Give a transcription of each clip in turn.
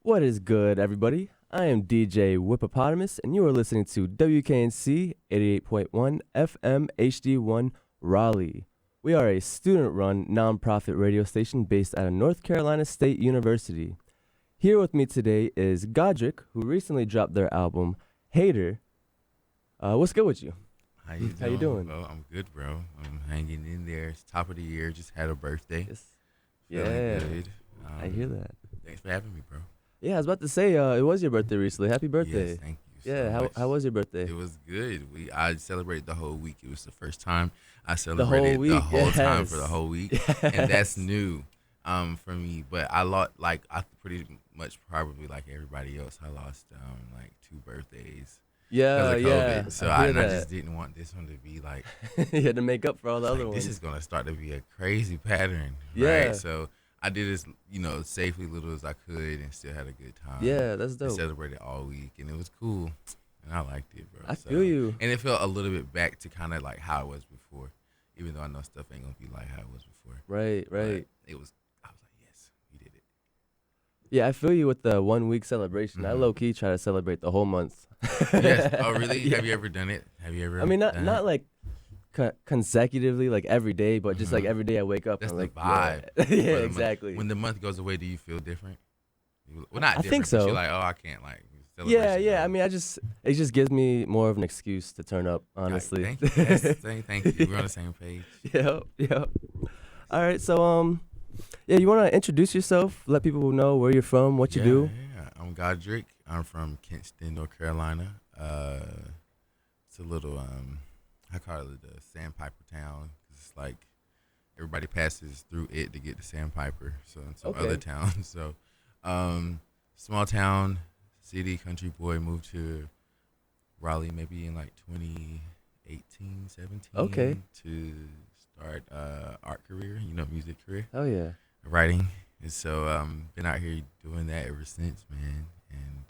What is good, everybody? I am DJ Whippopatomus, and you are listening to WKNC 88.1 FM HD1 Raleigh. We are a student-run nonprofit radio station based out of North Carolina State University. Here with me today is Godric, who recently dropped their album, Hater. What's good with you? How you doing? Bro? I'm good, bro. I'm hanging in there. It's top of the year. Just had a birthday. Yeah, good. I hear that. Thanks for having me, bro. Yeah, I was about to say, it was your birthday recently. Happy birthday. Yes, thank you. Yeah, so how was your birthday? It was good. I celebrated the whole week. It was the first time I celebrated the whole time for the whole week, and that's new for me. But I pretty much probably like everybody else. I lost like 2 birthdays. Yeah, because of COVID. So I I just didn't want this one to be like. You had to make up for all the other ones. ones. This is gonna start to be a crazy pattern, yeah. Right? So I did as safely little as I could and still had a good time. Yeah, that's dope. I celebrated all week and it was cool, and I liked it, bro. I feel you. And it felt a little bit back to kind of like how it was before, even though I know stuff ain't gonna be like how it was before. Right. But it was. I was like, yes, we did it. Yeah, I feel you with the 1 week celebration. I low key try to celebrate the whole month. Yes. Oh, really? Yeah. Have you ever done it? Have you ever? I mean, not like consecutively, like every day, but just like every day I wake up. That's and the like, vibe. Yeah, exactly. When the month goes away, do you feel different? Well, not different. I think so. But you're like, oh, I can't like. Yeah. I mean, it just gives me more of an excuse to turn up. Honestly. Right, thank you. Thank you. We're on the same page. Yep. All right, so you want to introduce yourself? Let people know where you're from, what you do. Yeah, I'm Godric. I'm from Kinston, North Carolina. It's a little I call it the Sandpiper town. It's like everybody passes through it to get to Sandpiper. So in some other towns. So small town, city, country boy, moved to Raleigh maybe in like 2018, 17. Okay. To start art career, music career. Oh yeah. Writing. And so been out here doing that ever since, man, and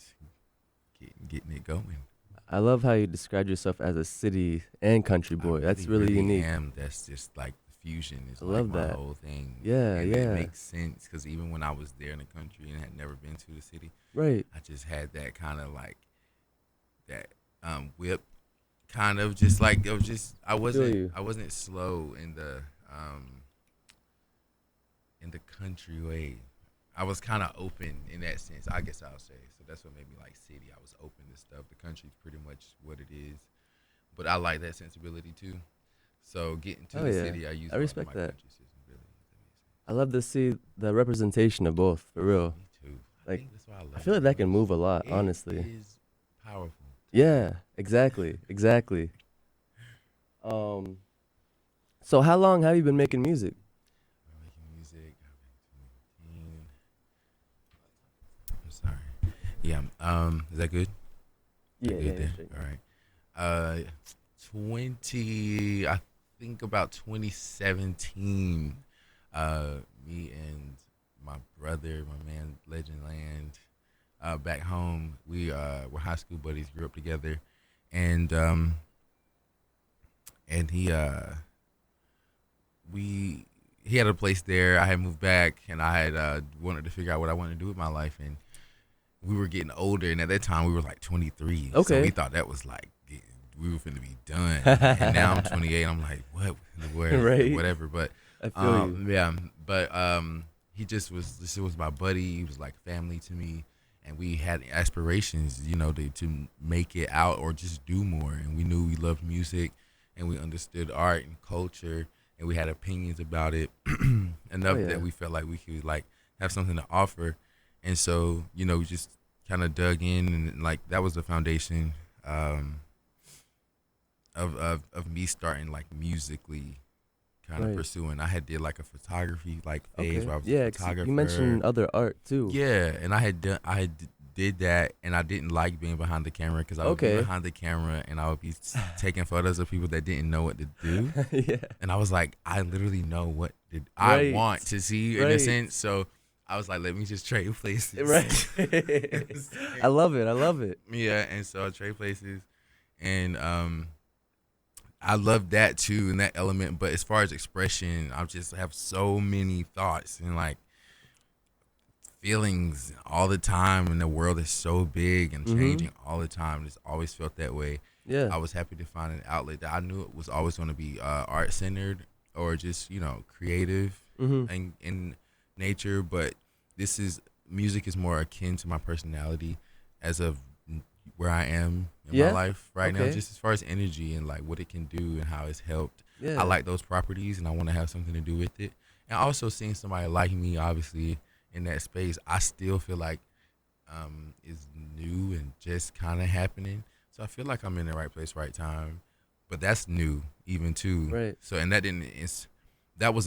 getting it going. I love how you describe yourself as a city and country boy. That's really unique. That's just like the fusion. Is I like love my that. whole thing. Yeah, and yeah. It makes sense because even when I was there in the country and had never been to the city, right, I just had that kind of like that whip, kind of just like it was just I wasn't slow in the country way. I was kind of open in that sense, I guess I'll say. So that's what made me like city. I was open to stuff. The country's pretty much what it is. But I like that sensibility too. So getting to the city, I respect that. Country sensibility. I love to see the representation of both, for real. Me too. Like, that's why I love I feel like that can move a lot, honestly. It is powerful. Yeah, exactly. So how long have you been making music? I'm sorry. Yeah. Is that good? Yeah. All right. I think about 2017. Me and my brother, my man Legend Land, back home, we were high school buddies, grew up together, and he had a place there. I had moved back, and I had wanted to figure out what I wanted to do with my life, and we were getting older, and at that time we were like 23. Okay. So we thought that was like we were finna be done. And now I'm 28. I'm like, what? Right. Whatever. But I feel you. Yeah. But this was my buddy. He was like family to me, and we had aspirations, to make it out or just do more. And we knew we loved music, and we understood art and culture, and we had opinions about it enough that we felt like we could like have something to offer. And so, we just kind of dug in, and like that was the foundation of me starting like musically kind of pursuing. I had did like a photography like phase where I was a photographer. You mentioned other art too. Yeah, and I did that, and I didn't like being behind the camera because I would be behind the camera and I would be taking photos of people that didn't know what to do. Yeah. And I was like, I literally know what I want to see in a sense. So I was like, let me just trade places. Right. I love it. Yeah, and so I trade places, and I love that too, and that element. But as far as expression, I just have so many thoughts and like feelings all the time, and the world is so big and changing all the time. It's always felt that way. Yeah. I was happy to find an outlet that I knew it was always going to be art centered or just creative and in nature. But music is more akin to my personality as of where I am in my life right now, just as far as energy and like what it can do and how it's helped. I like those properties and I want to have something to do with it. And also seeing somebody like me, obviously, in that space, I still feel like is new and just kind of happening. So I feel like I'm in the right place, right time. But that's new even too. Right. So and that was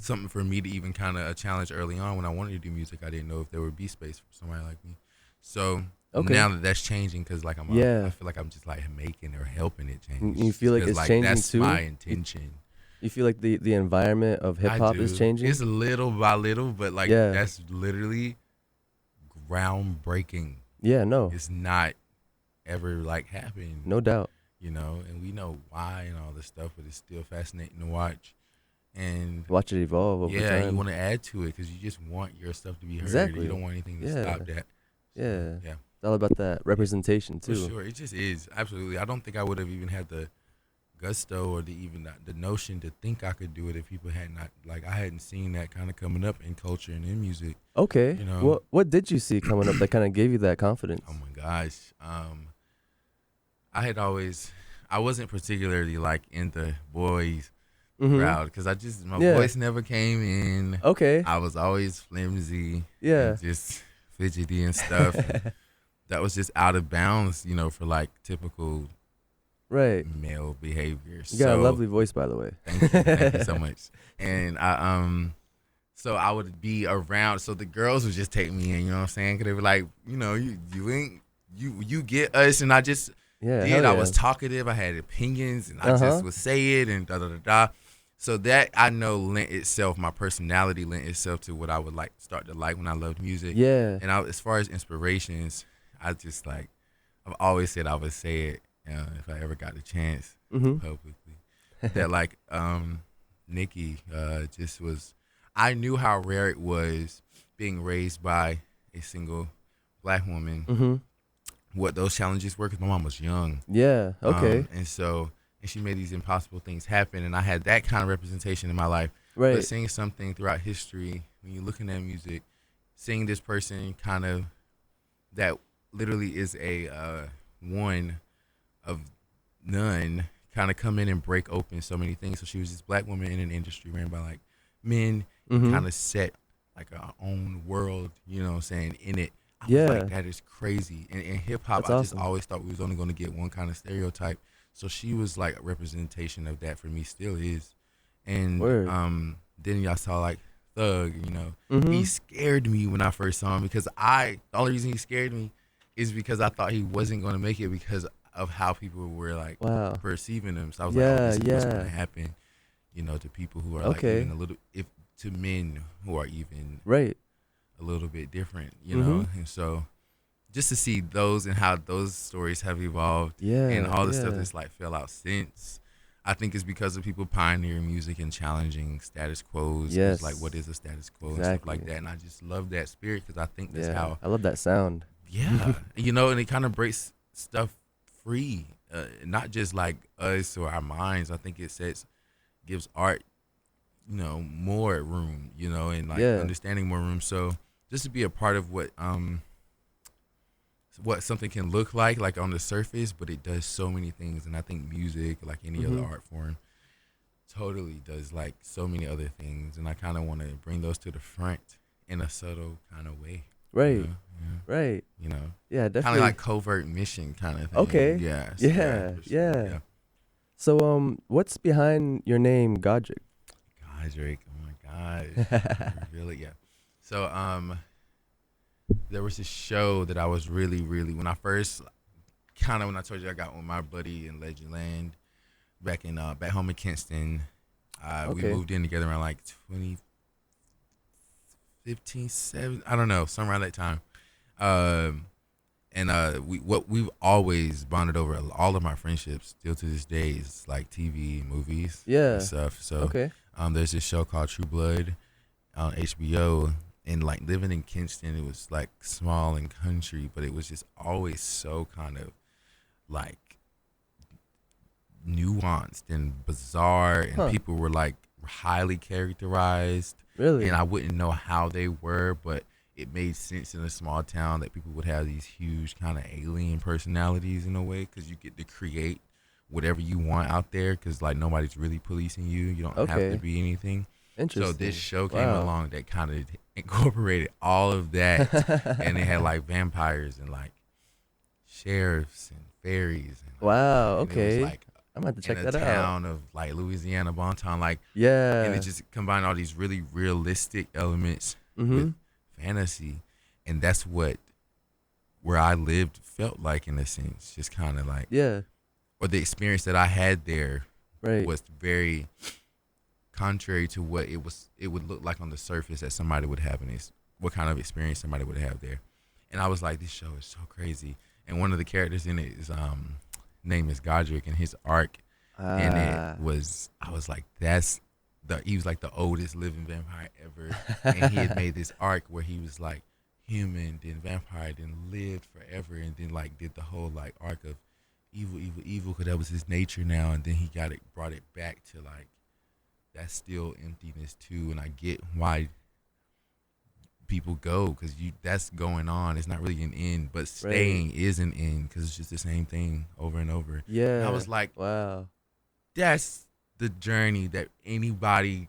something for me to even kind of a challenge early on when I wanted to do music. I didn't know if there would be space for somebody like me. So now that's changing because like I feel like I'm just like making or helping it change. You feel like it's changing that's too? That's my intention. You feel like the environment of hip hop is changing? It's little by little, but like that's literally groundbreaking. Yeah, no. It's not ever like happened. No doubt. And we know why and all this stuff, but it's still fascinating to watch. And watch it evolve over time. Yeah, you want to add to it because you just want your stuff to be heard. Exactly. You don't want anything to stop that. Yeah. Yeah. It's all about that representation too. For sure. It just is. Absolutely. I don't think I would have even had the gusto or the notion to think I could do it if people had not, like, I hadn't seen that kind of coming up in culture and in music. Okay. What did you see coming up that kind of gave you that confidence? Oh my gosh. I wasn't particularly like in the boys crowd because my voice never came in. Okay. I was always flimsy. Yeah. And just fidgety and stuff. That was just out of bounds, for like typical male behavior. You got a lovely voice, by the way. Thank you so much. And so I would be around. So the girls would just take me in. You know what I'm saying? Because they were like, you get us, and I just did. I was talkative. I had opinions, and I just would say it, and da da da da. So that I know lent itself. My personality lent itself to what I would start to like when I loved music. Yeah. And as far as inspirations, I just I've always said I would say it. If I ever got the chance publicly, that Nikki just was. I knew how rare it was being raised by a single black woman. What those challenges were, because my mom was young. Yeah. Okay. And she made these impossible things happen, and I had that kind of representation in my life. Right. But seeing something throughout history, when you're looking at music, seeing this person kind of that literally is a one of none kind of come in and break open so many things. So she was this black woman in an industry ran by men, kind of set our own world, you know what I'm saying, in it. I was like, that is crazy. And in hip hop, I just always thought we was only going to get one kind of stereotype. So she was a representation of that for me, still is. And then y'all saw Thug, he scared me when I first saw him because the only reason he scared me is because I thought he wasn't going to make it because of how people were perceiving him. So I was this is what's going to happen, to people who are even a little, to men who are even a little bit different, know. And so just to see those and how those stories have evolved, and all the stuff that's fell out since, I think it's because of people pioneering music and challenging status quos. Yes. What is a status quo and stuff like that. And I just love that spirit because I think that's how. I love that sound. Yeah. And it kind of breaks stuff free, not just us or our minds. I think it gives art, more room, and understanding more room. So just to be a part of what something can look like on the surface, but it does so many things. And I think music, like any other art form, totally does so many other things. And I kind of want to bring those to the front in a subtle kind of way. Right. Right. Yeah, definitely. Kind of like covert mission kind of thing. Okay. Yeah. So yeah. So what's behind your name, Godric? Godric. Oh my gosh. Really? Yeah. So there was this show that I was really, really, when I told you I got with my buddy in Legendland back home in Kinston. We moved in together around 2015, 7, I don't know, somewhere around that time. We've always bonded over all of my friendships still to this day is TV, movies, and stuff. So there's this show called True Blood. on HBO. And like living in Kinston, it was like small and country, but it was just always so kind of like nuanced and bizarre, and people were like highly characterized. Really? And I wouldn't know how they were, but it made sense in a small town that people would have these huge kind of alien personalities in a way, because you get to create whatever you want out there, because like nobody's really policing you. You don't have to be anything. Interesting. So this show came along that kind of incorporated all of that, and it had like vampires and like sheriffs and fairies. And, wow. and Okay. it was, like, I'm gonna have to check that in a out. town of like Louisiana, Bonton, like And it just combined all these really realistic elements with fantasy, and that's what where I lived felt like, in a sense, just kind of like or the experience that I had there was very contrary to what it would look like on the surface that somebody would have what kind of experience somebody would have there. And I was like, this show is so crazy. And one of the characters in it is name is Godric, and his arc in it was, I was like, he was like the oldest living vampire ever. And he had made this arc where he was like human, then vampire, then lived forever, and then like did the whole like arc of evil, because that was his nature now. And then he brought it back to like, that's still emptiness too. And I get why people go, because that's going on. It's not really an end, but staying is an end, because it's just the same thing over and over. And I was like, wow, that's the journey that anybody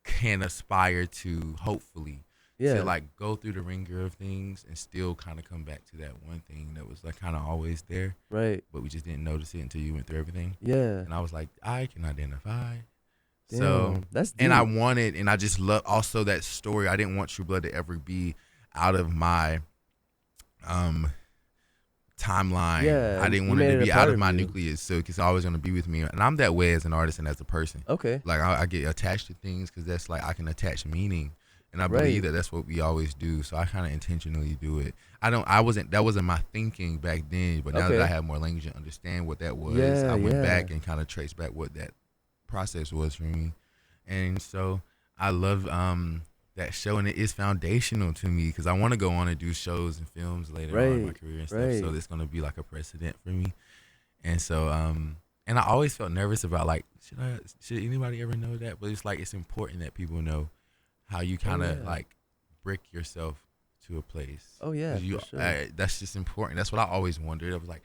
can aspire to, hopefully. To like go through the ringer of things and still kind of come back to that one thing that was like kind of always there, but we just didn't notice it until you went through everything. And I was like, I can identify. Damn, so that's deep. And I wanted, and I just love also that story. I didn't want True Blood to ever be out of my timeline. I didn't want it to be out of my nucleus, so it's always going to be with me. And I'm that way as an artist and as a person. Like I get attached to things, because that's like, I can attach meaning, and I believe that that's what we always do. So I kind of intentionally do it. That wasn't my thinking back then, but now that I have more language and understand what that was, I went back and kind of traced back what that process was for me. And so I love that show, and it is foundational to me, because I want to go on and do shows and films later on in my career and stuff. So it's going to be like a precedent for me. And so and I always felt nervous about like, should anybody ever know that? But it's like, it's important that people know how you kind of like brick yourself to a place. That's just important. That's what I always wondered. I was like,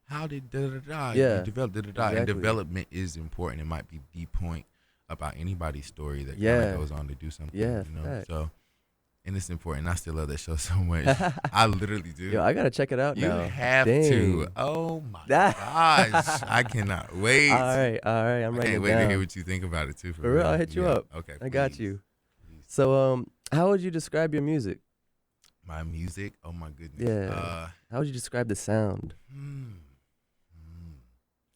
how did you develop and development is important. It might be the point about anybody's story that kind of goes on to do something. So, and it's important. I still love that show so much. I literally do. Yo, I gotta check it out now. You have to. Oh my gosh, I cannot wait. All right, I'm ready. I can't wait to hear what you think about it too. For real, I'll hit you up. Okay, I got you. So, how would you describe your music? My music? Oh my goodness. Yeah. How would you describe the sound?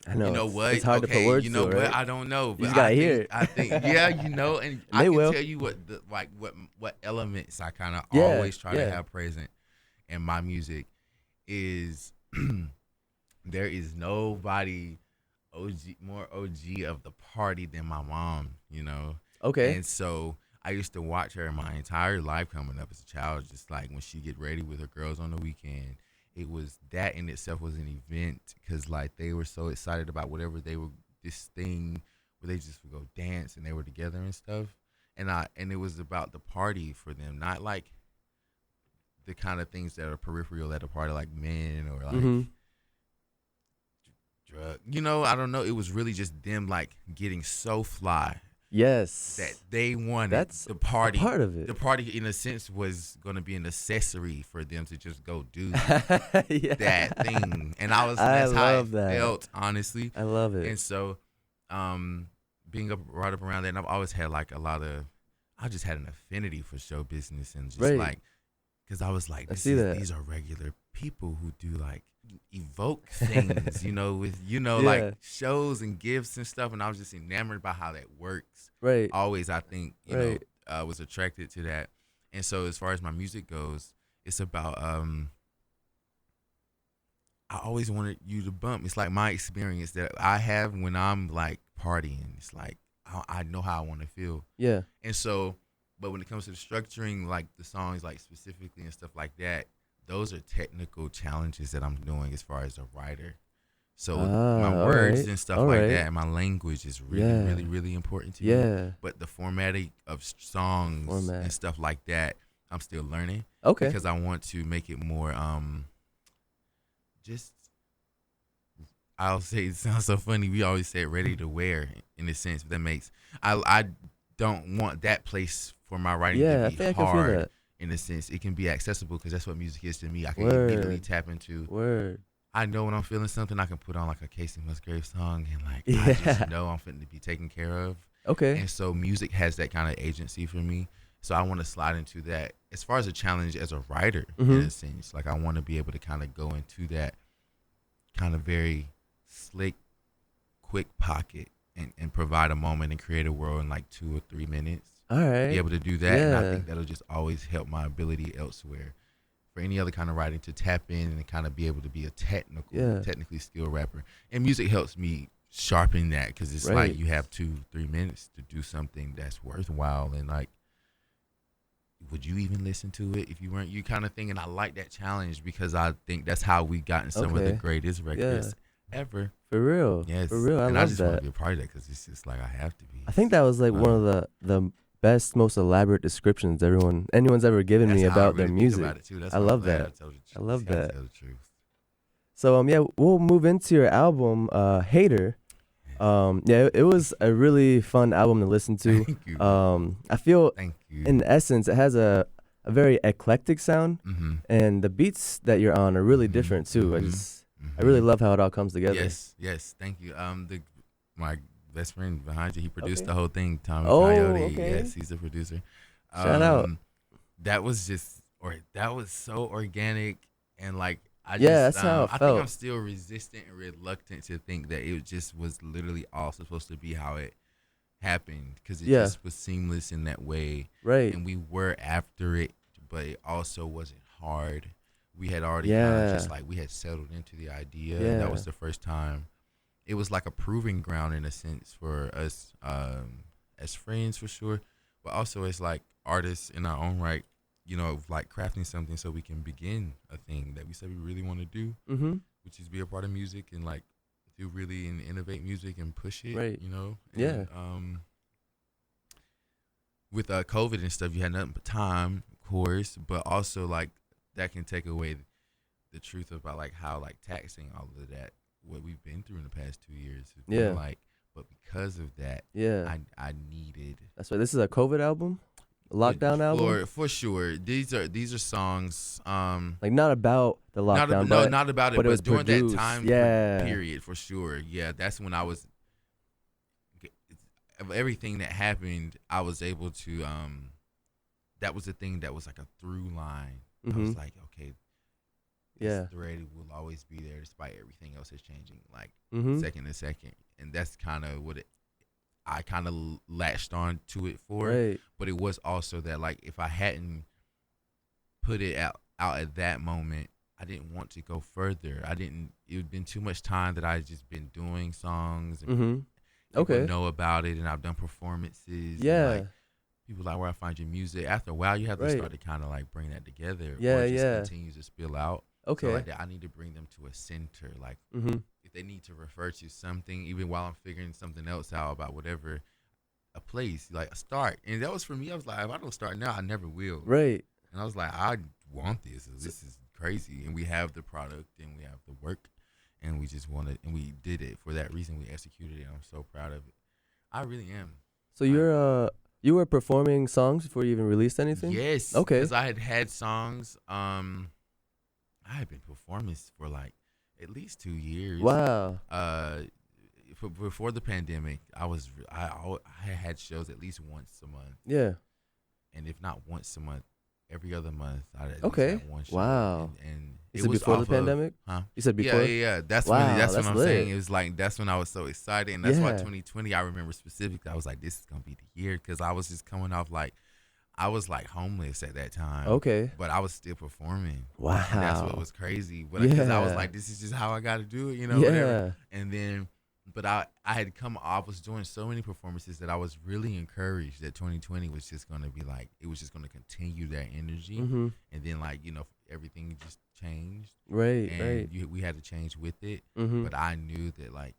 I know. You know what? It's hard to put words to. You know what? Right? I don't know. But you just gotta hear it. I think, and I can tell you what elements I kind of always try to have present in my music is there is nobody more OG of the party than my mom. And so I used to watch her my entire life coming up as a child, just like when she get ready with her girls on the weekend. It was, that in itself was an event, because like they were so excited about whatever they were, this thing where they just would go dance and they were together and stuff. And it was about the party for them, not like the kind of things that are peripheral at a party, like men or like drug. I don't know. It was really just them like getting so fly. Yes. That they wanted. That's the party. Part of it. The party, in a sense, was going to be an accessory for them to just go do that thing. And that's how I felt, honestly. I love it. And so, being brought up around that, and I've always had like I just had an affinity for show business, and just like, because I was like, these are regular people who do like evoke things, like shows and gifts and stuff, and I was just enamored by how that works. Always, I think, was attracted to that. And so as far as my music goes, it's about I always wanted you to bump. It's like my experience that I have when I'm like partying. It's like I know how I want to feel. And so But when it comes to the structuring, like the songs, like specifically and stuff like that, those are technical challenges that I'm doing as far as a writer. So my words and stuff like that, and my language is really, really, really important to me. But the formatting of songs and stuff like that, I'm still learning. Okay. Because I want to make it more, just, I'll say, it sounds so funny. We always say ready to wear in a sense. That makes, I don't want that place for my writing to be hard. In a sense, it can be accessible because that's what music is to me. I can immediately tap into. I know when I'm feeling something, I can put on like a Casey Musgrave song and like I just know I'm fitting to be taken care of. Okay. And so music has that kind of agency for me. So I want to slide into that as far as a challenge as a writer in a sense. Like I want to be able to kind of go into that kind of very slick, quick pocket and provide a moment and create a world in like 2 or 3 minutes. All right. Be able to do that. And I think that'll just always help my ability elsewhere. For any other kind of writing to tap in and kind of be able to be a technically skilled rapper. And music helps me sharpen that because it's like you have 2-3 minutes to do something that's worthwhile and like, would you even listen to it if you weren't you kind of thing? And I like that challenge because I think that's how we gotten some of the greatest records ever. For real. Yes. For real. I just want to be a part of that because it's just like I have to be. I think that was like one of the best, most elaborate descriptions anyone's ever given me about their music. I love that. I love that. So we'll move into your album, Hater. It was a really fun album to listen to. Thank you. I feel Thank you. in essence it has a very eclectic sound, and the beats that you're on are really different too. I really love how it all comes together. Yes. Thank you. My best friend behind you, he produced the whole thing, Tommy Coyote. Okay. Yes, he's a producer. Shout out. That was so organic and like that's how it felt. I think I'm still resistant and reluctant to think that it just was literally all supposed to be how it happened because it just was seamless in that way. Right. And we were after it, but it also wasn't hard. We had already just like we had settled into the idea. And that was the first time. It was like a proving ground in a sense for us as friends for sure, but also as like artists in our own right, like crafting something so we can begin a thing that we said we really want to do, which is be a part of music and like do really and innovate music and push it, And, with COVID and stuff, you had nothing but time, of course, but also like that can take away the truth about like how like taxing all of that what we've been through in the past 2 years. But because of that, I needed. That's right. This is a COVID album, a lockdown album. For sure. These are songs. Like not about the lockdown. Not about it. But during produced. that time period, for sure. Yeah, that's when I was. Of everything that happened, I was able to. That was the thing that was like a through line. I was like, okay. This thread will always be there despite everything else is changing, like second to second. And that's kind of what I kind of latched on to it for. Right. But it was also that, like, if I hadn't put it out at that moment, I didn't want to go further. It had been too much time that I had just been doing songs. And people know about it, and I've done performances. Yeah. And, like, people like, where I find your music. After a while, you have to start to kind of, like, bring that together. Or it just continues to spill out. Okay. So like that, I need to bring them to a center. Like if they need to refer to something, even while I'm figuring something else out about whatever, a place, like a start. And that was for me. I was like, if I don't start now, I never will. Right. And I was like, I want this. This is crazy. And we have the product and we have the work, and we just wanted, and we did it for that reason. We executed it. And I'm so proud of it. I really am. So you were performing songs before you even released anything? Yes. Okay. Because I had songs. I had been performing for like at least 2 years. Wow. Before the pandemic, I had shows at least once a month. Yeah. And if not once a month, every other month. I at least had one show. Wow. And you said before the pandemic? Huh? You said before? Yeah. That's what I'm saying. It was like that's when I was so excited, and that's why 2020. I remember specifically. I was like, this is gonna be the year because I was just coming off like. I was like homeless at that time. Okay. But I was still performing. Wow. And that's what was crazy. But because I was like, this is just how I got to do it, whatever. And then but I had come off, was doing so many performances that I was really encouraged that 2020 was just going to be like, it was just going to continue that energy. Mm-hmm. And then like, everything just changed. Right, And right. we had to change with it. Mm-hmm. But I knew that like,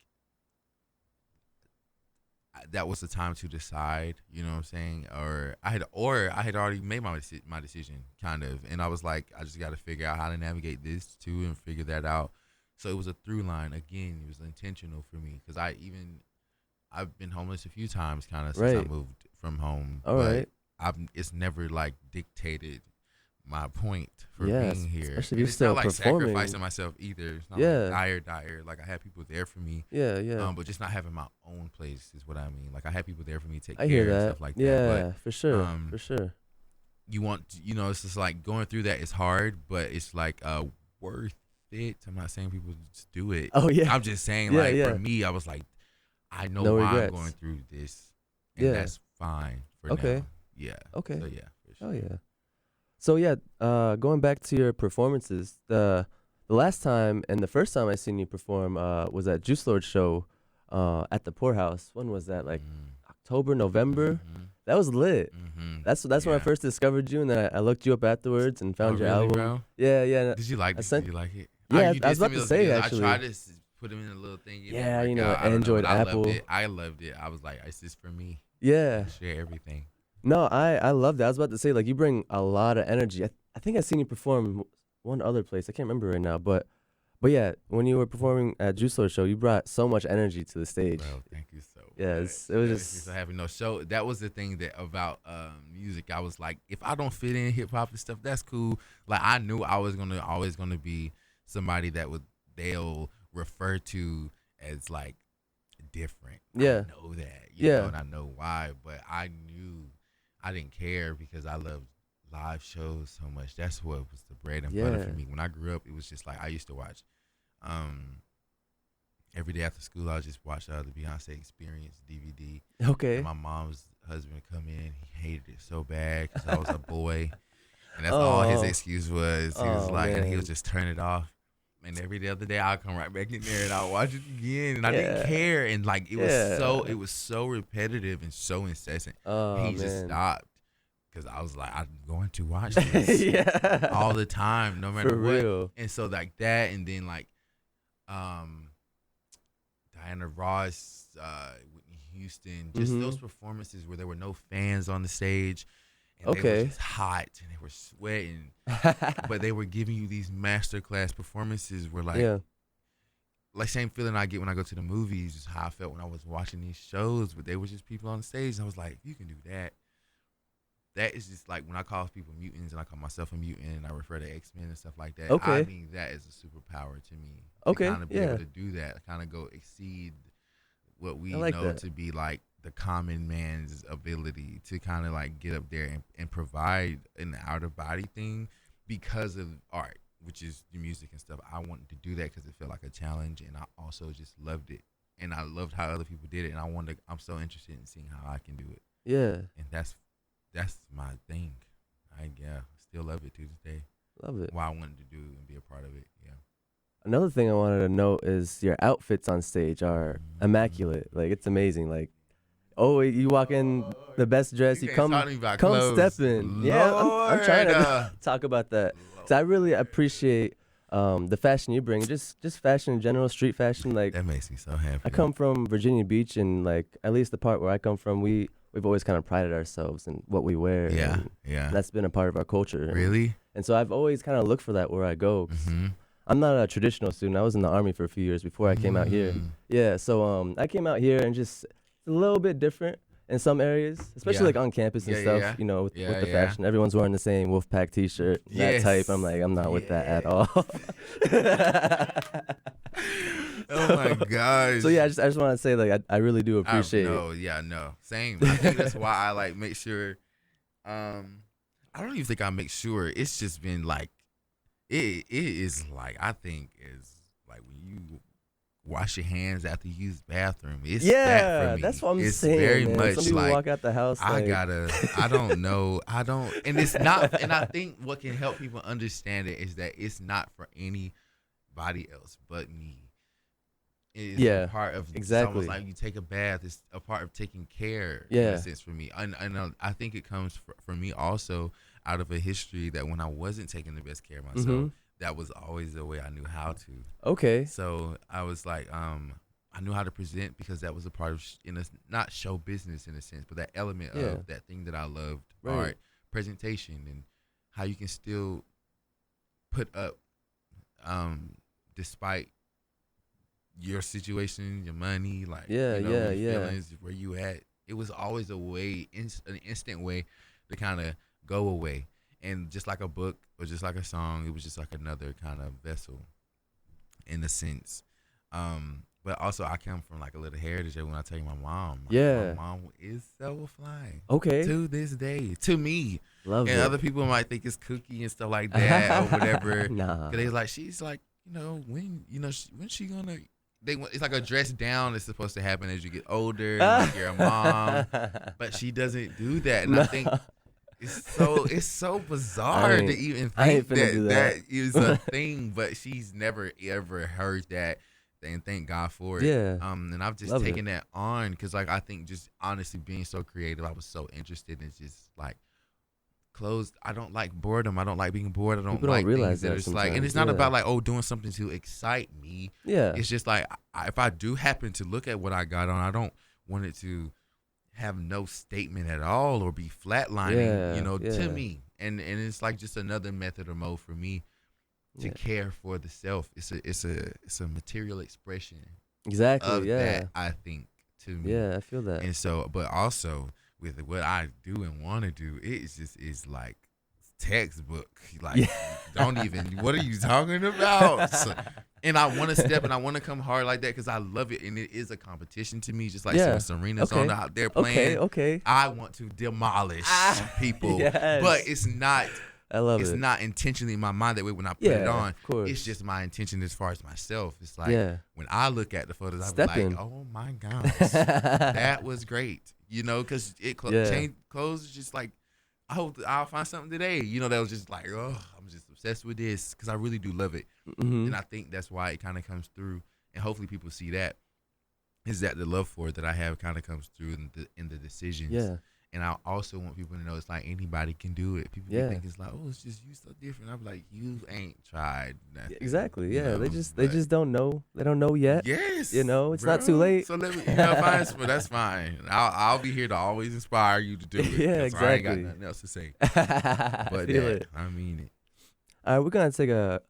that was the time to decide, you know what I'm saying? Or I had already made my decision kind of. And I was like, I just got to figure out how to navigate this too and figure that out. So it was a through line. Again, it was intentional for me because I've been homeless a few times kind of since I moved from home. All right. It's never like dictated my point for being here. Especially if you're it's still not like performing. sacrificing myself either. It's not like dire. Like I had people there for me. Yeah. But just not having my own place is what I mean. Like I had people there for me to take I care hear and that. stuff like that. Yeah, But, for sure. For sure. You want, it's just like going through that is hard, but it's like worth it. I'm not saying people just do it. Oh yeah. I'm just saying for me, I was like, I know No why regrets. I'm going through this, and that's fine for now. Yeah. Okay. So yeah. For sure. Oh yeah. So yeah, going back to your performances, the last time and the first time I seen you perform was at Juice Lord show at the Poorhouse. When was that? Like October, November? Mm-hmm. That was lit. Mm-hmm. That's when I first discovered you, and then I looked you up afterwards and found your album. Bro? Yeah. Did you like it? Did you like it? Yeah, I was about to say actually. I tried to put him in a little thing. Android, Apple. I loved it. I was like, it's just for me. Yeah. Share everything. No, I love that. I was about to say, like, you bring a lot of energy. I think I seen you perform one other place. I can't remember right now, but yeah, when you were performing at Juice Lord show, you brought so much energy to the stage. Bro, thank you so much. Yeah, it was just so happy. No show. That was the thing that about music. I was like, if I don't fit in hip hop and stuff, that's cool. Like I knew I was always gonna be somebody that they'll refer to as like different. Yeah. I know that. You know, and I know why, but I knew I didn't care because I loved live shows so much. That's what was the bread and butter for me. When I grew up, it was just like I used to watch every day after school. I would just watch the Beyonce Experience DVD. Okay. And my mom's husband would come in. He hated it so bad because I was a boy, and that's all his excuse was. He was like, and he would just turn it off. And every other day I'd come right back in there and I'd watch it again, and I didn't care. And like it was so repetitive and so incessant. He just stopped. Because I was like, I'm going to watch this all the time, no matter what. Real. And so like that, and then like Diana Ross, Whitney Houston, just those performances where there were no fans on the stage. And they were just hot and they were sweating. But they were giving you these masterclass performances where like same feeling I get when I go to the movies is how I felt when I was watching these shows, but they were just people on the stage. And I was like, if you can do that. That is just like when I call people mutants and I call myself a mutant and I refer to X-Men and stuff like that. I mean, that is a superpower to me. To kind of be able to do that, kind of go exceed what we know to be like the common man's ability to kind of like get up there and provide an out of body thing because of art, which is the music and stuff. I wanted to do that because it felt like a challenge, and I also just loved it. And I loved how other people did it, and I'm so interested in seeing how I can do it. Yeah. And that's my thing. I still love it to this day. Love it. Why I wanted to do and be a part of it. Yeah. Another thing I wanted to note is your outfits on stage are immaculate. Like it's amazing. Like, you walk in the best dress. You come step in. Yeah, I'm trying to talk about that. Cause I really appreciate the fashion you bring. Just fashion in general, street fashion. Like that makes me so happy. I come from Virginia Beach, and like at least the part where I come from, we've always kind of prided ourselves in what we wear. Yeah. That's been a part of our culture. Really? And so I've always kind of looked for that where I go. I'm not a traditional student. I was in the Army for a few years before I came out here. Yeah, so I came out here and just it's a little bit different in some areas, especially like on campus and stuff, you know, with the fashion. Everyone's wearing the same Wolfpack t-shirt, that type. I'm like, I'm not with that at all. Oh my gosh. So yeah, I just want to say like I really do appreciate it. Same. I think that's why I like make sure I don't even think I make sure. It's just been like it is like I think is like when you wash your hands after you use the bathroom. It's that for me. That's what I'm it's saying. Very man. much Some people like walk out the house. I don't know. And it's not. And I think what can help people understand it is that it's not for anybody else but me. is Yeah, a part of exactly. It's almost like you take a bath. It's a part of taking care. In Yeah. a sense for me, and I think it comes for me also out of a history that when I wasn't taking the best care of myself, that was always the way I knew how to. Okay. So I was like, I knew how to present because that was a part of not show business in a sense, but that element of that thing that I loved, art, presentation, and how you can still put up, despite your situation, your money, like your feelings, where you at. It was always a way, an instant way to kind of go away. And just like a book or just like a song, it was just like another kind of vessel in a sense. But also I come from like a little heritage. When I tell you my mom is so fly. Okay. To this day, to me. Love it. And other people might think it's kooky and stuff like that or whatever. Nah. Cause she's like, when she gonna, it's like a dress down is supposed to happen as you get older, and like you're a mom. But she doesn't do that. And I think it's so bizarre to even think that is a thing, but she's never ever heard that, and thank God for it. Yeah. And I've just taken that on because like I think just honestly being so creative, I was so interested in just like clothes. I don't like boredom. I don't like being bored. I don't like things that it's like, and it's not about like doing something to excite me. Yeah. It's just like if I do happen to look at what I got on, I don't want it to have no statement at all or be flatlining, to me. And it's like just another method or mode for me to care for the self. It's a material expression. Exactly. Of that, I think, to me. Yeah, I feel that. And so, but also with what I do and want to do, is like textbook. Like, don't even. What are you talking about? So, and I want to step and I want to come hard like that because I love it, and it is a competition to me. Just like when Serena's out there playing, I want to demolish people, but it's not. I love it's not intentionally in my mind that way when I put it on. It's just my intention as far as myself. It's like when I look at the photos, I'm like, oh my gosh, that was great. Because clothes is just like, I hope I'll find something today. That was just like, oh, I'm just obsessed with this because I really do love it. And I think that's why it kind of comes through. And hopefully people see that. Is that the love for it that I have kind of comes through in the decisions. Yeah. And I also want people to know it's like anybody can do it. People think it's like, it's just you so different. I'm like, you ain't tried nothing. Exactly. Yeah. They just don't know. They don't know yet. Yes. It's not too late. So let me, but that's fine. I'll be here to always inspire you to do it. Yeah, exactly. I ain't got nothing else to say. But I mean it. All right, we're gonna take a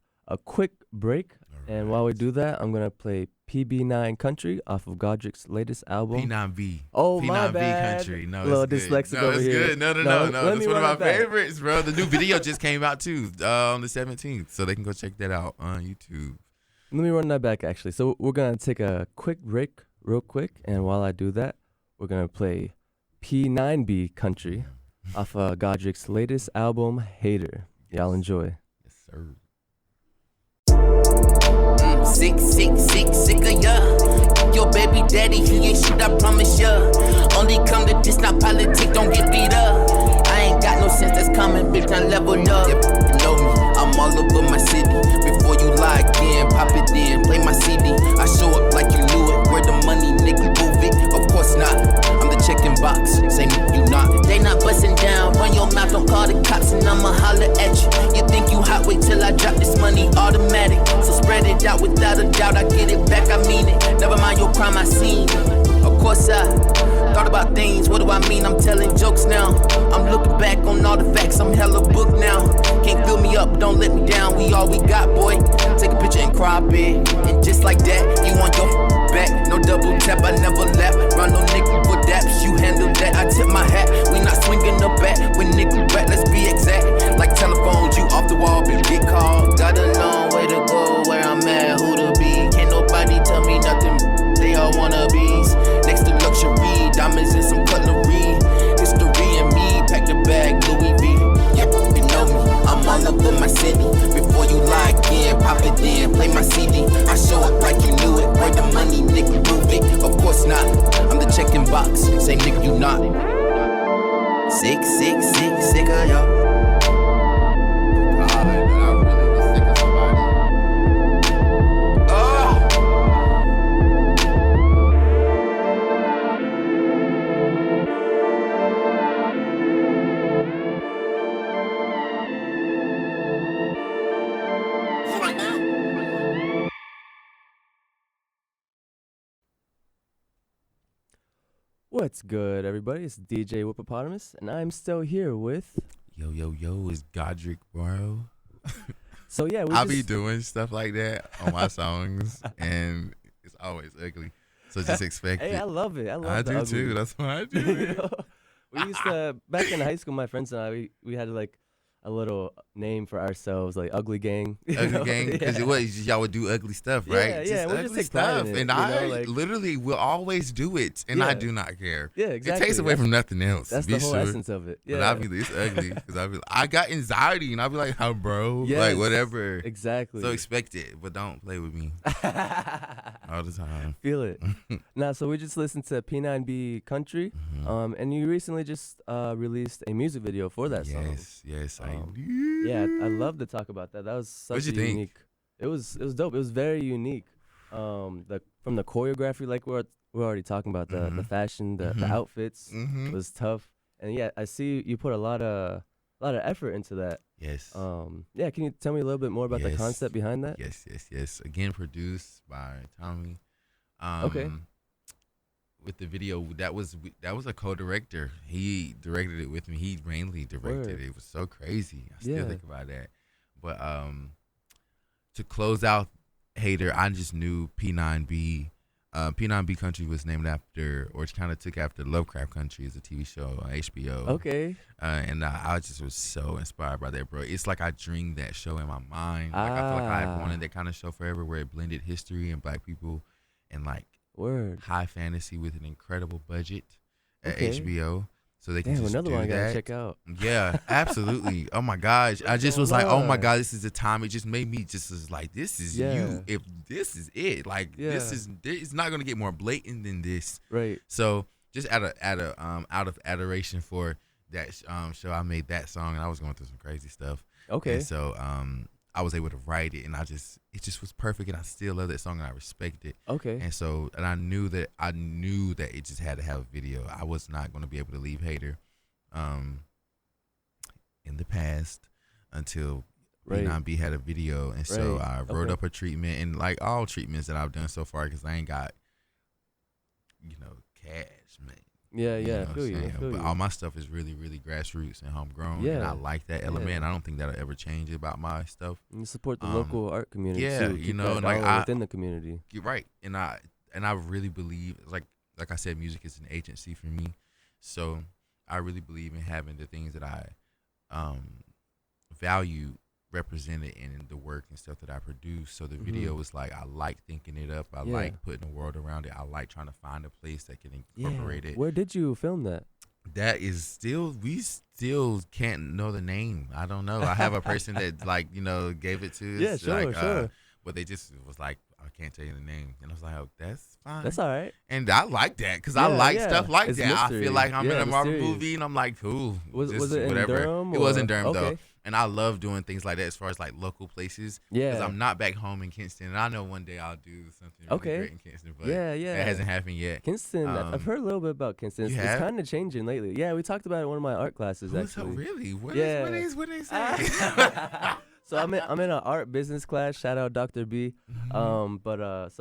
quick break, and while we do that, I'm gonna play PB9 Country off of Godric's latest album. P9B. Oh, P9B my bad. Country. No, little it's good. dyslexic over here. Good. No. That's one of my favorites, bro. The new video just came out too on the 17th, so they can go check that out on YouTube. Let me run that back actually. So we're gonna take a quick break, real quick, and while I do that, we're gonna play P9B Country off of Godric's latest album, Hater. Y'all enjoy. Yes, sir. Sick of ya. Your baby daddy, he ain't shit, I promise ya. Only come to this, not politics, don't get beat up. I ain't got no sense that's coming, bitch, I level up. You know me, I'm all over my city. Before you lie again, pop it in, play my CD. I show up like you knew it, where the money, nigga, move it. Of course not, I'm the checking box, say you not. They not busting down, run your mouth, don't call the cops, and I'ma holler at you. You think you hot, wait till I drop this money automatic. So spread it out without a doubt, I get it back, I mean it. Never mind your crime, I seen it. Of course I thought about things, what do I mean? I'm telling jokes now. I'm looking back on all the facts, I'm hella booked now. Can't fill me up, don't let me down, we all we got, boy. Take a picture and crop it, and just like that, you want your back. No double tap, I never lap. Run no nigga for daps, you handle that, I tip my hat. We not swinging the bat, when nigga rap, let's be exact. Like telephones, you off the wall, but get called. Got a long way to go, where I'm at, who to be. Can't nobody tell me nothing, they all wannabes. Next to luxury, diamonds and some cutlery. History and me, pack the bag, Louis V. Yep, you know me, I'm all over my city. Before you lie again, pop it in, play my CD. I show up like you knew it, where the money, nigga, move it. Of course not, I'm the checking box, say nigga you not. Sick of y'all. What's good, everybody? It's DJ Whippopatomus, and I'm still here with. Yo, it's Godric, bro. So yeah, I'll be doing stuff like that on my songs, and it's always ugly. So just expect it. Hey, I love it. I do ugly. too. That's why I do. You know, we used to back in high school. My friends and I, we had like a little name for ourselves, like Ugly Gang. Ugly Gang, because y'all would do ugly stuff, right? Yeah, we'll just take pride in it, and I literally will always do it, and I do not care. Yeah, exactly. It takes away from nothing else. That's the whole essence of it. Yeah, but I'll be it's ugly because I got anxiety, and I'll be like, "How, bro? Yes, like whatever." Exactly. So expect it, but don't play with me all the time. Feel it. Now, so we just listened to P9B Country, and you recently just released a music video for that song. Yes, I do. Yeah, I love to talk about that. That was such a unique. It was dope. It was very unique. From the choreography, like we're already talking about the fashion, the outfits was tough, and yeah, I see you put a lot of effort into that. Yes. Yeah, can you tell me a little bit more about the concept behind that? Yes. Again, produced by Tommy. Okay. With the video, that was a co-director. He directed it with me. He mainly directed it. It was so crazy. I still think about that. But to close out Hater, I just knew P9B. P9B Country was named after, or kind of took after Lovecraft Country, is a TV show on HBO. Okay. And I just was so inspired by that, bro. It's like I dreamed that show in my mind. Like I feel like I wanted that kind of show forever, where it blended history and black people and like high fantasy with an incredible budget at HBO, so they can just another do one I gotta that. check out. Yeah, absolutely. Oh my gosh, I just was like, oh my god, this is the time. It just made me just was like, this is you. If this is it, like this is, it's not gonna get more blatant than this. Right. So just out of adoration for that show, I made that song, and I was going through some crazy stuff. Okay. And so I was able to write it, and it just was perfect, and I still love that song, and I respect it. Okay. And so, and I knew that it just had to have a video. I was not going to be able to leave Hater in the past until P9B had a video, and so I wrote up a treatment, and like all treatments that I've done so far, because I ain't got, cash, man. Yeah, I feel you. But all my stuff is really, really grassroots and homegrown. Yeah. And I like that element. I don't think that'll ever change about my stuff. And you support the local art community too. And like within the community. You're right. And I really believe, like I said, music is an agency for me. So I really believe in having the things that I value represented in the work and stuff that I produce. So the video was like, I like thinking it up. I like putting a world around it. I like trying to find a place that can incorporate it. Where did you film that? That is we still can't know the name. I don't know. I have a person that gave it to us. Yeah, sure. But they just was like, I can't tell you the name. And I was like, oh, that's fine. That's all right. And I like that because I like stuff like it's that. Mystery. I feel like I'm in a Marvel mysterious. movie, and I'm like, cool. Was it in Durham? It was in Durham, okay. though. And I love doing things like that as far as like local places. Yeah. Because I'm not back home in Kinston. And I know one day I'll do something really great in Kinston. But that hasn't happened yet. Kinston, I've heard a little bit about Kinston. It's kind of changing lately. Yeah, we talked about it in one of my art classes, actually. Really? What is say? So I'm in an art business class. Shout out Dr. B. So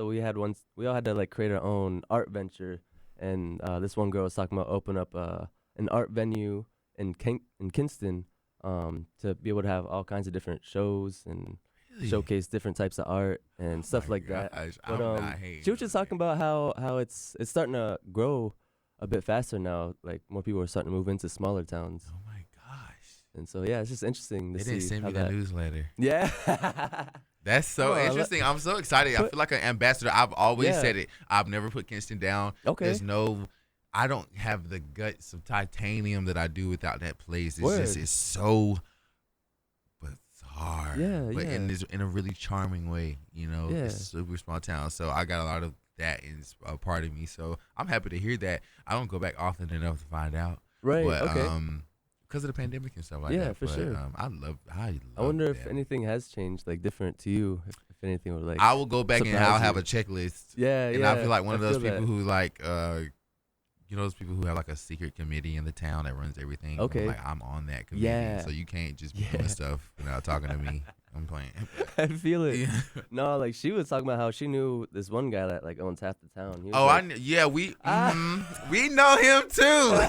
we all had to like create our own art venture. And this one girl was talking about open up an art venue in Kinston. To be able to have all kinds of different shows and showcase different types of art and stuff like that. But she was just talking about how it's starting to grow a bit faster now. Like more people are starting to move into smaller towns. Oh my gosh! And so it's just interesting to see. They didn't send me the newsletter. Yeah. That's so interesting. I'm so excited. I feel like an ambassador. I've always said it. I've never put Kinston down. Okay. I don't have the guts of titanium that I do without that place. It's so bizarre. But in a really charming way, It's a super small town. So I got a lot of that in a part of me. So I'm happy to hear that. I don't go back often enough to find out. Right. But, okay. Because of the pandemic and stuff like that. Yeah, for sure. I wonder if anything has changed, like different to you. If anything would like. I will go back and I'll have a checklist. Yeah, and I feel like one of those people who like those people who have like a secret committee in the town that runs everything. Okay. I'm on that committee. So you can't just be doing stuff without talking to me. I'm playing. I feel it. Yeah. No, like she was talking about how she knew this one guy that like owns half the town. He was Oh, like, we know him too.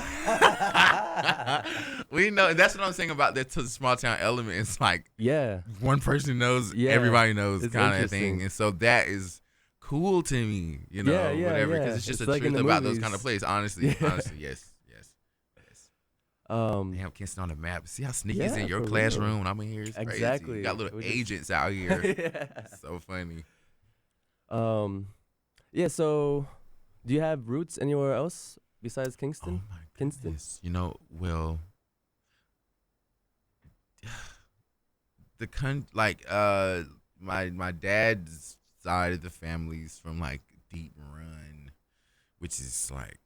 We know. That's what I'm saying about the small town element. It's like yeah, one person knows, Yeah. everybody knows, It's kind of interesting. thing. And so that is cool to me, you know, Yeah, whatever. yeah. Because it's just It's the like in truth the about those movies. kind of places. Honestly, Yeah. honestly, yes. um, They have Kinston on the map. See how sneaky Yeah, it's in your for classroom real. when I'm in here? It's crazy. Exactly. You got little We just- agents out here. yeah. So funny. Yeah. So, do you have roots anywhere else besides Kingston? Oh my Kinston? goodness. You know, well, my dad's side of the family's from like Deep Run, which is like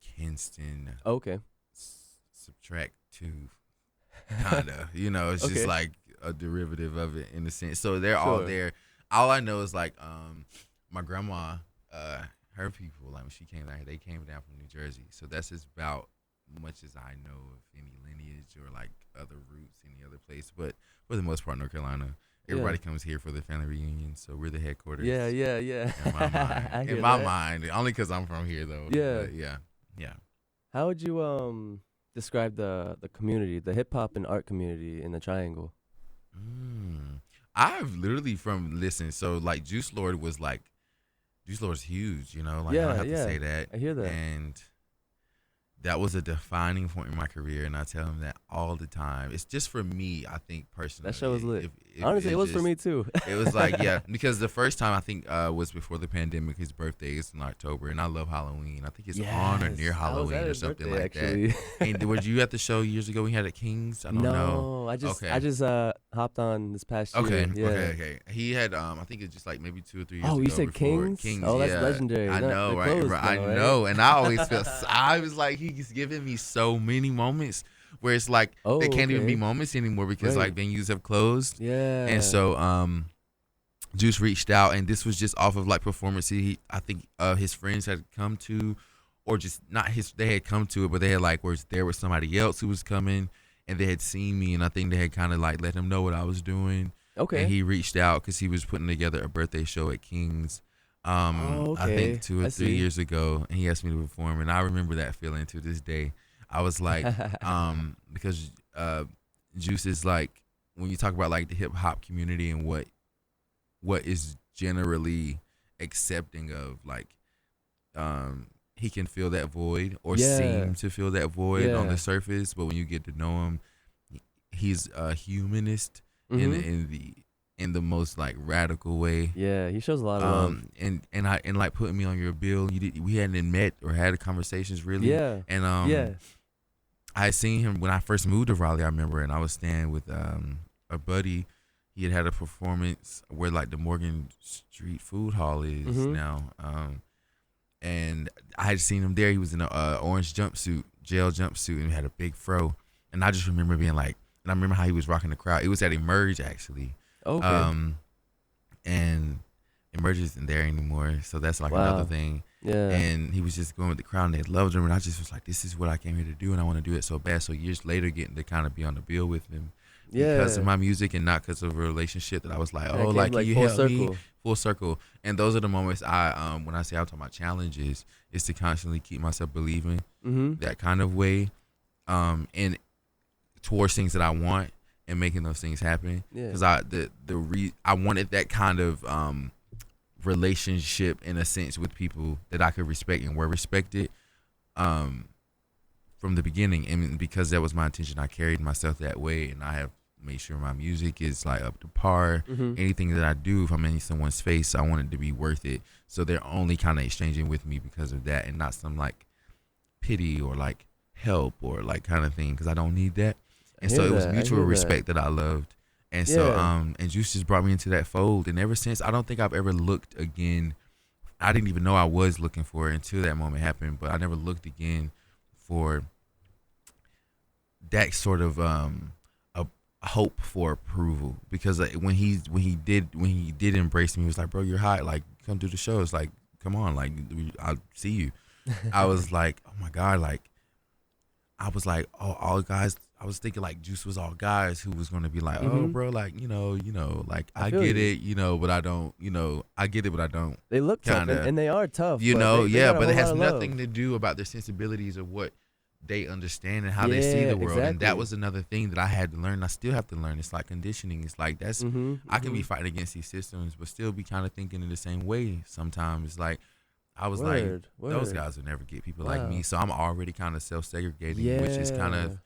Kinston Okay. subtract 2, kinda. You know, it's Okay. just like a derivative of it in a sense. So they're all Sure. there. All I know is like my grandma, her people, like when she came down here, they came down from New Jersey. So that's just about much as I know of any lineage or like other roots, any other place. But for the most part, North Carolina, everybody comes here for the family reunion. So we're the headquarters. Yeah. In my mind. I hear In my that. mind. Only because I'm from here though. Yeah. But yeah. How would you describe the community, the hip hop and art community in the Triangle? I've literally so like Juice Lord's huge, you know, like I Yeah, don't have yeah. to say that. I hear that. And that was a defining point in my career, and I tell him that all the time. It's just for me, I think personally. That show was lit. If Honestly, it was for just- me too. It was like, yeah, because the first time I think was before the pandemic. His birthday is in October, and I love Halloween. I think it's on or near Yes, I was Halloween at or his something birthday, like actually. that. And were you at the show years ago we had at King's? I don't know. I just Okay. hopped on this past year. Okay, Yeah. okay. He had I think it's just like maybe 2 or 3 years Oh, ago. you said before. King's? Oh, that's yeah. legendary. I They're know, right? closed I now, right? know, and I always felt I was like he's giving me so many moments where it's like they can't even be moments anymore because Right. like venues have closed. Yeah. And so Juice reached out, and this was just off of like performance. I think his friends had come to, or just not they had come to it, but they had like was there with somebody else who was coming, and they had seen me, and I think they had kind of like let him know what I was doing. Okay. And he reached out because he was putting together a birthday show at King's. I think 2 or 3 years ago, and he asked me to perform, and I remember that feeling to this day. I was like, because Juice is like, when you talk about like the hip hop community and what is generally accepting of, like, he can fill that void or seem to fill that void on the surface, but when you get to know him, he's a humanist in the most like radical way. Yeah, he shows a lot of love. And like putting me on your bill. We hadn't met or had conversations really. Yeah. And I had seen him when I first moved to Raleigh, I remember, and I was staying with a buddy. He had a performance where like the Morgan Street Food Hall is now. And I had seen him there. He was in a orange jumpsuit, jail jumpsuit, and had a big fro. And I just remember being like, and I remember how he was rocking the crowd. It was at Emerge actually. Okay. And Emerge isn't there anymore, so that's like another thing. Yeah. And he was just going with the crowd, and they loved him, and I just was like, this is what I came here to do, and I want to do it so bad. So years later, getting to kind of be on the bill with him because of my music and not because of a relationship that I was like, oh, like you full help circle. me, full circle. And those are the moments I, when I say I'm talking about challenges, is to constantly keep myself believing that kind of way, and towards things that I want and making those things happen. Because I wanted that kind of relationship in a sense with people that I could respect and were respected from the beginning, and because that was my intention, I carried myself that way, and I have made sure my music is like up to par. Anything that I do, if I'm in someone's face, I want it to be worth it. So they're only kind of exchanging with me because of that, and not some like pity or like help or like kind of thing, because I don't need that. And so it was mutual respect that I loved. And so, and Juice just brought me into that fold. And ever since, I don't think I've ever looked again. I didn't even know I was looking for it until that moment happened. But I never looked again for that sort of a hope for approval. Because when he did embrace me, he was like, "Bro, you're hot. Like, come do the show." It's like, come on, like I'll see you. I was like, oh my God, like I was like, oh, all I was thinking like Juice was all guys who was gonna be like, oh, Mhm. bro, like like I I feel get you. it, but I don't, I get it, but I don't. They look tough, Kinda. and they are tough. They got a but it whole has lot of love. nothing to do about their sensibilities or what they understand and how they see Yeah, the world. And that exactly. was another thing that I had to learn. I still have to learn. It's like conditioning. It's like I can be fighting against these systems, but still be kind of thinking in the same way sometimes. It's like I was like, those guys will never get people like me. So I'm already kind of self-segregating, which is kind of,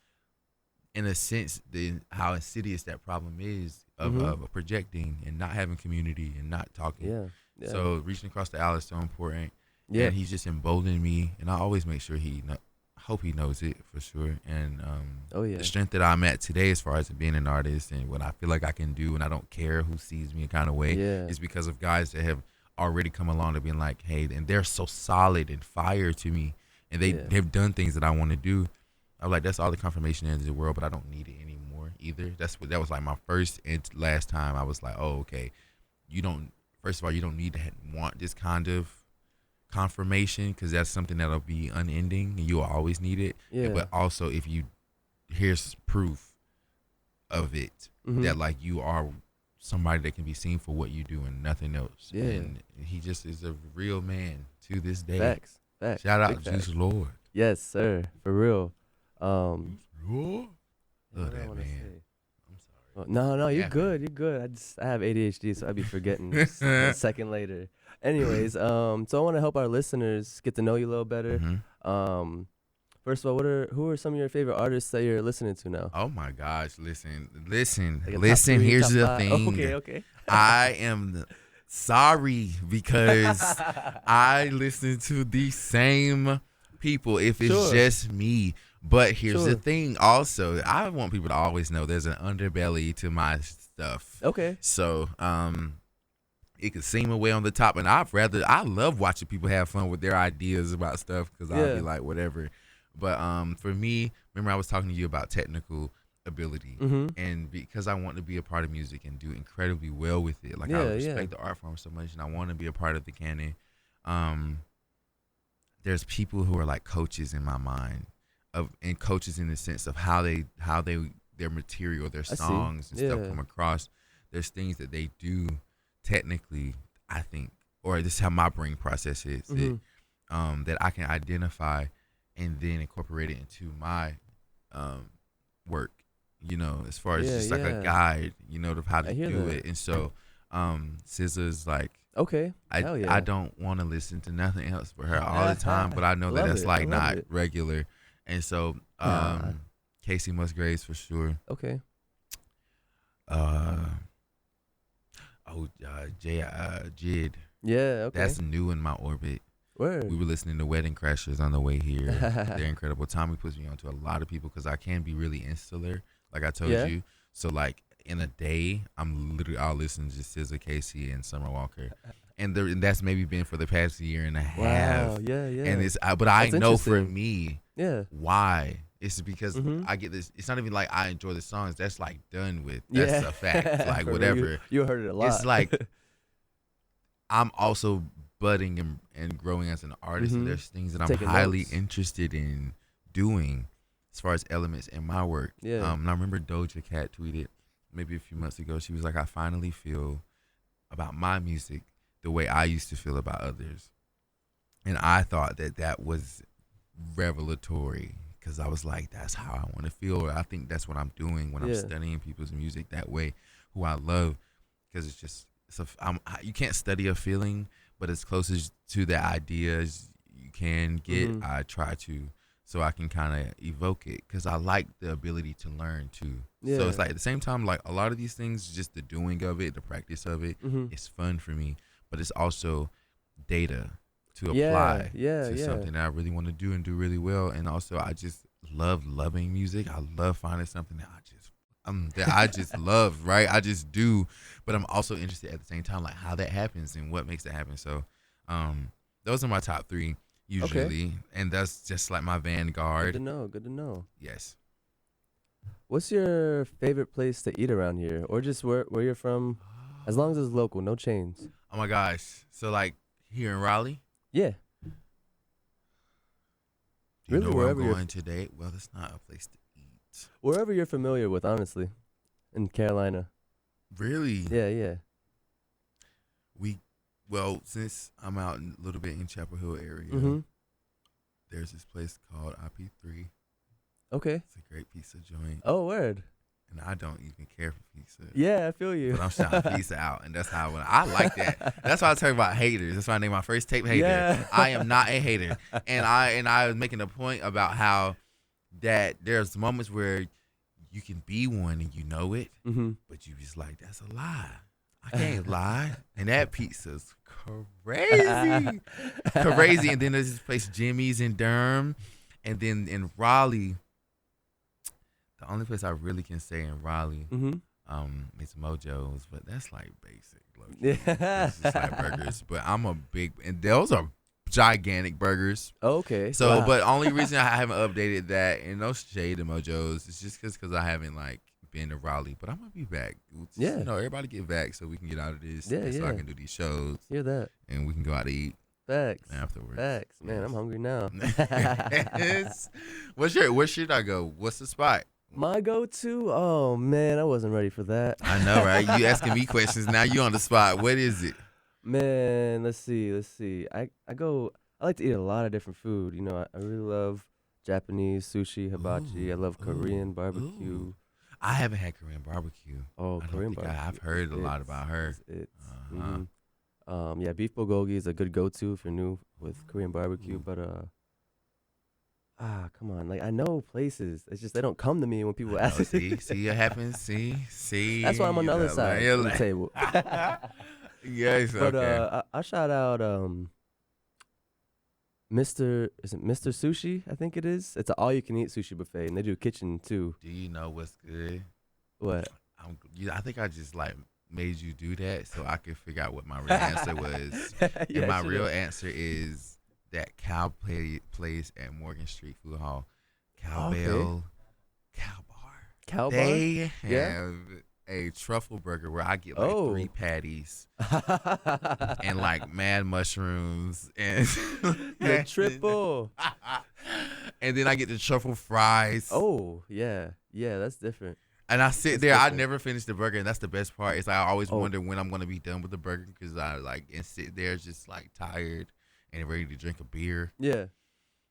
in a sense, how insidious that problem is of projecting and not having community and not talking. Yeah. So reaching across the aisle is so important. Yeah. And he's just emboldening me, and I always make sure hope he knows it for sure. And the strength that I'm at today, as far as being an artist and what I feel like I can do, and I don't care who sees me a kind of way, is because of guys that have already come along to being like, hey, and they're so solid and fire to me, and they have done things that I want to do. I'm like, that's all the confirmation in the world, but I don't need it anymore either. That was like my first and last time. I was like, oh, okay, first of all, you don't need to want this kind of confirmation, because that's something that'll be unending and you'll always need it. But also, if here's proof of it, that like you are somebody that can be seen for what you do and nothing else. And he just is a real man to this day. Facts. Shout out Juice Lord. Yes, sir, for real. Lord? Love that man. I'm sorry. No, you're good. You're good. I have ADHD, so I'd be forgetting a second later. Anyways, so I want to help our listeners get to know you a little better. First of all, who are some of your favorite artists that you're listening to now? Oh my gosh, listen. Like top 3, Here's top the 5. thing. Okay. I am sorry because I listen to the same people if it's just me. But here's the thing also, I want people to always know there's an underbelly to my stuff. Okay. So, it could seem away on the top, and I love watching people have fun with their ideas about stuff, because I'll be like, whatever. But for me, remember I was talking to you about technical ability, and because I want to be a part of music and do incredibly well with it, like I respect the art form so much, and I want to be a part of the canon. There's people who are like coaches in my mind, and coaches in the sense of how their material, their songs and stuff come across. There's things that they do technically, I think, or this is how my brain processes it, that I can identify and then incorporate it into my work, as far as just like a guide, of how to do it. And so SZA's like, okay, I don't want to listen to nothing else for her all the time, but I know that that's like not regular. And so Casey Musgraves for sure. Okay. Jid. Yeah, okay. That's new in my orbit. Word. We were listening to Wedding Crashers on the way here. They're incredible. Tommy puts me on to a lot of people because I can be really insular, like I told you. So like in a day, I'll listen to just SZA, Casey, and Summer Walker. And that's maybe been for the past year and a half. Wow, yeah. And but I know for me, why. It's because I get this. It's not even like I enjoy the songs. That's like done with. That's a fact. Like whatever. You heard it a lot. It's like I'm also budding and growing as an artist, and there's things that I'm highly interested in doing as far as elements in my work. And I remember Doja Cat tweeted maybe a few months ago. She was like, I finally feel about my music the way I used to feel about others. And I thought that was revelatory, because I was like, that's how I want to feel. Or I think that's what I'm doing when I'm studying people's music that way, who I love, because it's just, you can't study a feeling, but as close as to the idea as you can get, I try to, so I can kind of evoke it, because I like the ability to learn too. So it's like at the same time, like a lot of these things, just the doing of it, the practice of it, it's fun for me, but it's also data to apply to something that I really want to do and do really well. And also I just love loving music. I love finding something that I just love, right? I just do, but I'm also interested at the same time, like how that happens and what makes it happen. So those are my top 3 usually, and that's just like my vanguard. Good to know. Yes. What's your favorite place to eat around here, or just where you're from, as long as it's local, no chains? Oh my gosh. So like here in Raleigh? Yeah. Do you know where I'm going today? Well, it's not a place to eat. Wherever you're familiar with, honestly, in Carolina. Really? Yeah. Well, since I'm out a little bit in Chapel Hill area, Mm-hmm. there's this place called IP3. Okay. It's a great pizza joint, Oh, word. and I don't even care for pizza. Yeah, I feel you. But I'm shouting pizza out, and that's how I like that. That's why I talk about haters. That's why I named my first tape Hater. Yeah. I am not a hater, and I was making a point about how that there's moments where you can be one and you know it, Mm-hmm. but you just like, that's a lie. I can't lie. And that pizza's crazy. Crazy. And then there's this place, Jimmy's in Durham. And then in Raleigh, the only place I really can say in Raleigh, Mm-hmm. it's Mojo's, but that's like basic. Yeah. It's just like burgers. But I'm a big, and those are gigantic burgers. Okay. So, Wow. but only reason I haven't updated that, and no shade to Mojo's, it's just because I haven't like been to Raleigh. But I'm gonna be back. Yeah. You know, everybody get back so we can get out of this. Yeah, So yeah. I can do these shows, Hear that. and we can go out to eat Facts. afterwards. Facts. Man, I'm hungry now. Yes. Where should I go? What's the spot? My go-to? Oh, man, I wasn't ready for that. I know, right? You asking me questions now. You on the spot. What is it? Man, let's see. I like to eat a lot of different food. You know, I really love Japanese sushi, hibachi. I love Korean barbecue. Ooh. I haven't had Korean barbecue. Oh, I don't Korean think barbecue. I've heard a lot about her. It's Uh-huh. yeah, beef bulgogi is a good go-to if you're new with Korean barbecue. Ooh. But come on, like I know places. It's just they don't come to me when people ask. See what happens. See. That's why I'm on the other side of the table. Yes. But Okay. I shout out Mr. Sushi? I think it is. It's an all-you-can-eat sushi buffet, and they do kitchen too. Do you know what's good? What? I think I just like made you do that so I could figure out what my real answer was. Yeah, And my should've. real answer is that place at Morgan Street Food Hall, Cowbell Cow Bar. Cow bar? They Yeah. have a truffle burger where I get like 3 patties and like mad mushrooms and The triple. and then I get the truffle fries. Oh, yeah. Yeah, that's different. And I sit That's there. I different. never finish the burger, and that's the best part. Is I always Oh. wonder when I'm gonna be done with the burger because I like and sit there just like tired and ready to drink a beer. Yeah.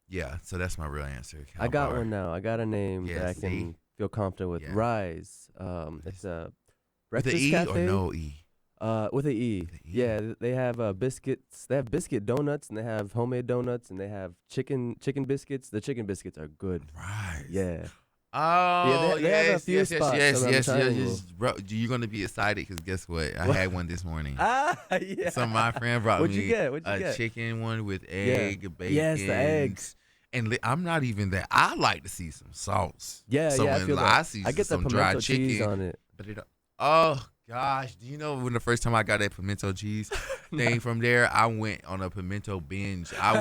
Yeah, so that's my real answer. I got Bar. one now. I got a name Yeah, that I see? can feel confident with. Yeah. Rise. It's a With breakfast the E cafe. or no E? With a E. With a E. Yeah, they have biscuits. They have biscuit donuts, and they have homemade donuts, and they have chicken biscuits. The chicken biscuits are good. Right. Yeah. Oh, they have a few spots yes. around the triangle. Bro, you're gonna be excited because guess what? I had one this morning. Yeah. Some of my friend brought What'd me you get? What'd you a get? chicken one with egg, bacon. Yes, the eggs. And I'm not even that. I like to see some sauce. Yeah, so yeah. I when feel that. see I get the some pimento dried cheese chicken, on it. but it. Oh gosh, do you know when the first time I got that pimento cheese thing from there, I went on a pimento binge. I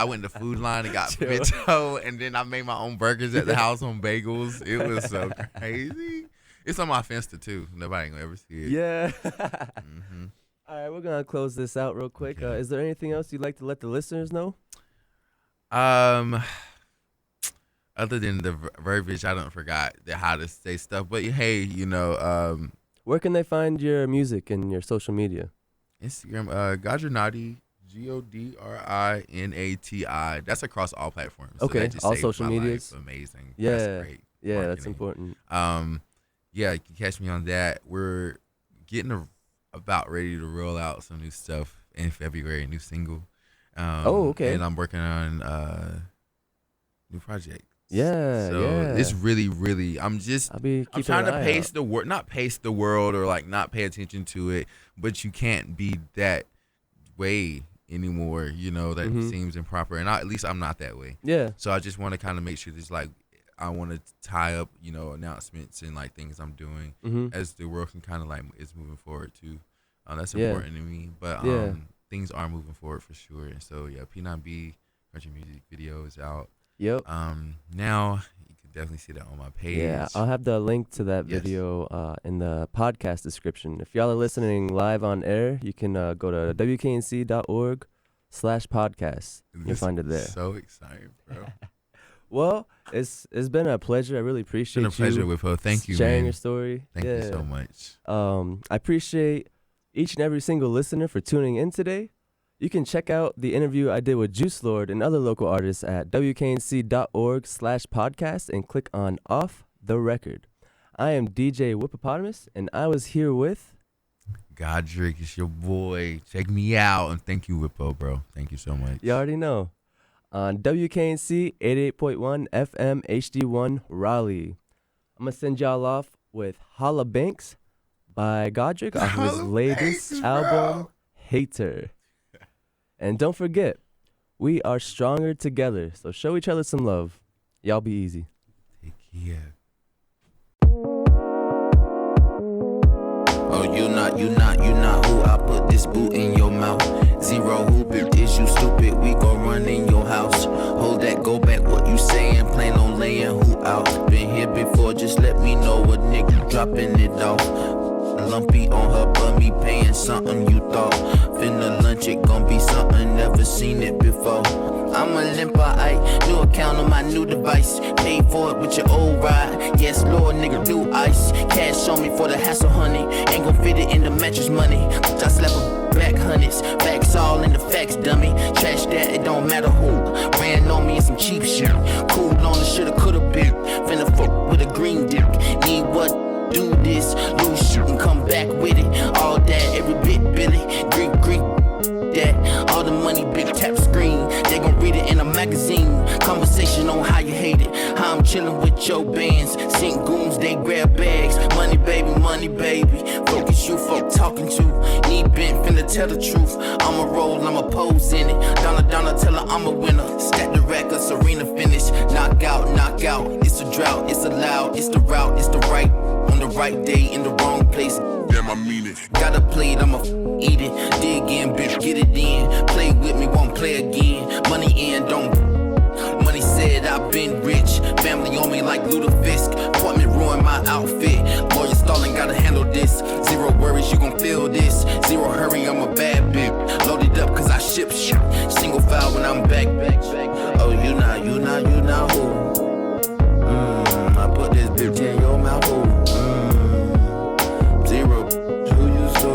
went to Food Line and got Chill. pimento, and then I made my own burgers at the house on bagels. It was so crazy. It's on my Finsta too. Nobody gonna ever see it. Yeah. hmm All right, we're gonna close this out real quick. Okay. Is there anything else you'd like to let the listeners know? Other than the verbiage, I don't forgot how to say stuff. But hey, you know, Where can they find your music and your social media? Instagram, Godrinati, Godrinati. That's across all platforms. So Okay, that just all saved social my life. medias? Amazing. Yeah, That's great. Yeah, that's marketing. important. Yeah, you can catch me on that. We're getting about ready to roll out some new stuff in February, a new single. Okay. And I'm working on new project. Yeah, So yeah. it's really, really. I'm keeping trying an to eye pace out. the world, not pace the world or like not pay attention to it, but you can't be that way anymore. You know that Mhm. seems improper, and at least I'm not that way. Yeah. So I just want to kind of make sure there's like I want to tie up, you know, announcements and like things I'm doing Mm-hmm. as the world can kind of like is moving forward too. That's Yeah. important to me, but Yeah. things are moving forward for sure. And so yeah, P9B country music video is out. Yep. Now you can definitely see that on my page. Yeah, I'll have the link to that Yes. video in the podcast description. If y'all are listening live on air, you can go to WKNC.org/podcast. You'll This find it there. is so exciting, bro. Well, it's been a pleasure. I really appreciate It's been a pleasure you with her. Thank you, sharing man. your story. Thank you so much. I appreciate each and every single listener for tuning in today. You can check out the interview I did with Juice Lord and other local artists at wknc.org/podcast and click on Off the Record. I am DJ Whippopatomus, and I was here with Godric, it's your boy. Check me out, and thank you, Whippo, bro. Thank you so much. you already know, on WKNC 88.1 FM HD1 Raleigh. I'm going to send y'all off with Holla Banks by Godric off of his latest album, Hater. And don't forget, we are stronger together, so show each other some love. Y'all be easy. Take care. Oh, you not who I put this boot in your mouth. Zero hooping, is you stupid? We gon' run in your house. Hold that, go back, what you saying? Plan on laying who out? Been here before, just let me know a nigga dropping it off. Lumpy on her, but me paying something you thought. Finna lunch, it gon' be something, never seen it before. I'm a limper, new account on my new device. Paid for it with your old ride. Yes, Lord, nigga, do ice. Cash on me for the hassle, honey. Ain't gon' fit it in the mattress money. I slept back hundreds. Facts all in the facts, dummy. Trash that, it don't matter who. Ran on me in some cheap shit. Cool on the shoulda, coulda been. Finna fuck with a green dick. Need what? Do this, lose shit and come back with it. All that, every bit, Billy. Greek, that. All the money, big tap screen. They gon' read it in a magazine. Conversation on how you hate it. How I'm chillin' with your bands. Sink goons, they grab bags. Money, baby, money, baby. Focus you folk talking to. Need bent, finna tell the truth. I'ma roll, I'ma pose in it. Donna, tell her I'm a winner. Stack the record, Serena finish. Knock out. It's a drought, it's allowed. It's the route, it's the right. On the right day, in the wrong place. Damn, I mean it. Gotta play it, I'ma eat it. Dig in, bitch, get it in. Play with me, won't play again. Money in, don't. Money said I've been rich. Family on me like Ludafisk. Appointment ruined my outfit. Lawyer stalling, gotta handle this. Zero worries, you gon' feel this. Zero hurry, I'm a bad bitch. Loaded up cause I ship shit. Single file when I'm back. Oh, you not who? I put this bitch in your mouth. Who? Zero, who you so?